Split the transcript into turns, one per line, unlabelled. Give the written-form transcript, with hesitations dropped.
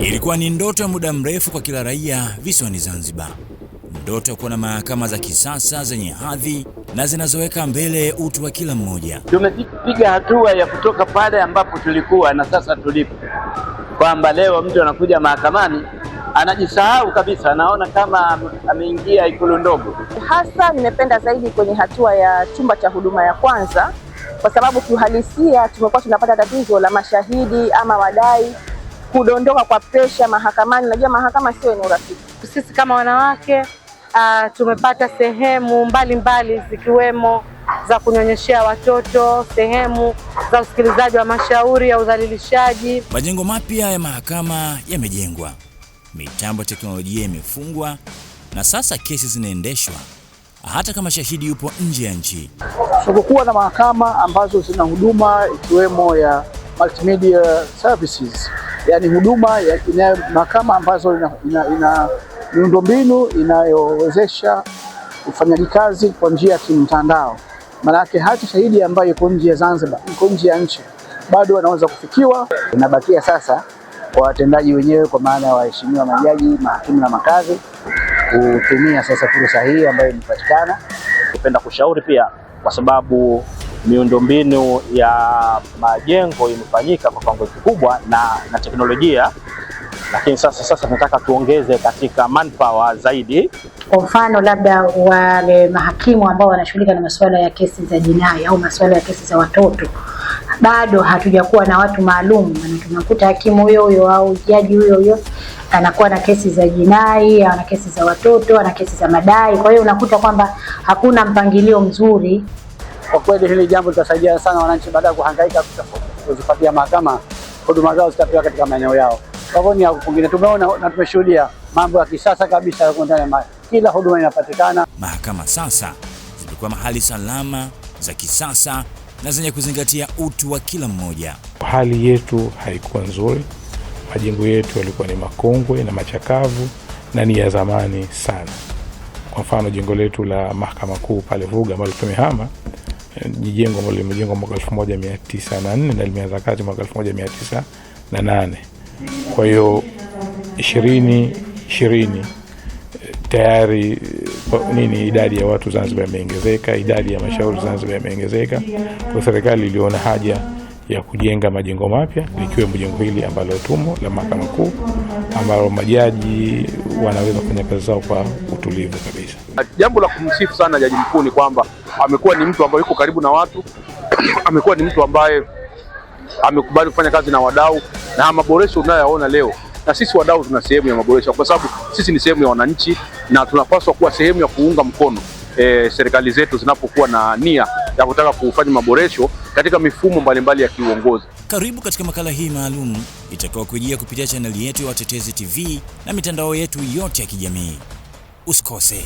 Ilikuwa ni ndoto ya muda mrefu kwa kila raia visiwani Zanzibar. Ndoto ya kuwa na mahakama za kisasa zenye hadhi na zinazoweka mbele utu wa kila mmoja.
Tumepiga hatua ya kutoka pale ambapo tulikuwa na sasa tulipo, kwamba leo mtu anakuja mahakamani anajisahau kabisa, anaona kama ameingia ikulu ndogo.
Hasa nimependa zaidi kwenye hatua ya chumba cha huduma ya kwanza, kwa sababu kiuhalisia tumekuwa tunapata tatizo la mashahidi ama wadai kudondoka kwa presha mahakamani. Unajua mahakama sio eneo rafiki.
Sisi kama wanawake tumepata sehemu mbalimbali zikiwemo za kunyonyeshea watoto, sehemu za usikilizaji wa mashauri ya udhalilishaji.
Majengo mapya ya mahakama yamejengwa, mitambo ya teknolojia imefungwa na sasa kesi zinaendeshwa hata kama shahidi yupo nje ya nchi.
Tunapokuwa na mahakama ambazo zina huduma ikiwemo ya multimedia services, yani huduma ya mahakama ambazo ina miundombinu inayowezesha ufanyaji kazi kwa njia ya kimtandao. Maanake hata shahidi ambaye yuko nje ya Zanzibar, yuko nje ya nchi, bado anaweza kufikiwa. Inabakia sasa kwa watendaji wenyewe, kwa maana ya waheshimiwa majaji, mahakimu na makazi, kutumia sasa fursa hii ambayo imepatikana.
Napenda kushauri pia, kwa sababu miundombinu ya majengo imefanyika kwa kiwango kikubwa na teknolojia, lakini sasa tunataka tuongeze katika manpower zaidi.
Kwa mfano labda wale mahakimu ambao wanashughulika na masuala ya kesi za jinai au masuala ya kesi za watoto, bado hatujakuwa na watu maalum. Tunakuta hakimu huyo au jaji huyo anakuwa na kesi za jinai, ana kesi za watoto, ana kesi za madai. Kwa hiyo unakuta kwamba hakuna mpangilio mzuri.
Kwa kweli hili jambo litasaidia sana wananchi, baada ya kuhangaika kuzipatia mahakama huduma zao zitapewa katika maeneo yao. Kwa hivyo ni kwingine tumeona na tumeshuhudia mambo ya kisasa kabisa, kila huduma inapatikana.
Mahakama sasa zimekuwa mahali salama, za kisasa na zenye kuzingatia utu wa kila mmoja.
Hali yetu haikuwa nzuri, majengo yetu yalikuwa ni makongwe na machakavu na ni ya zamani sana. Kwa mfano jengo letu la mahakama kuu pale Vuga ambalo tumehama, ni jengo ambalo limejengwa mwaka 1904 na limeanza kazi mwaka 1908. Kwa hiyo 2020 tayari idadi ya watu Zanzibar imeongezeka, idadi ya mashauri Zanzibar imeongezeka. Kwa serikali iliona haja ya kujenga majengo mapya, likiwemo jengo hili ambalo tumo la mahakama kuu, ambalo majaji wanaweza kufanya kazi zao kwa utulivu kabisa.
Jambo la kumsifu sana jaji mkuu ni kwamba amekuwa ni mtu ambaye yuko karibu na watu, amekuwa ni mtu ambaye amekubali kufanya kazi na wadau, na maboresho unayoyaona leo, na sisi wadau tuna sehemu ya maboresho, kwa sababu sisi ni sehemu ya wananchi na tunapaswa kuwa sehemu ya kuunga mkono serikali zetu zinapokuwa na nia ya kutaka kufanya maboresho katika mifumo mbalimbali ya kiuongozi.
Karibu katika makala hii maalum itakayokujia kupitia chaneli yetu ya Watetezi TV na mitandao yetu yote ya kijamii. Usikose.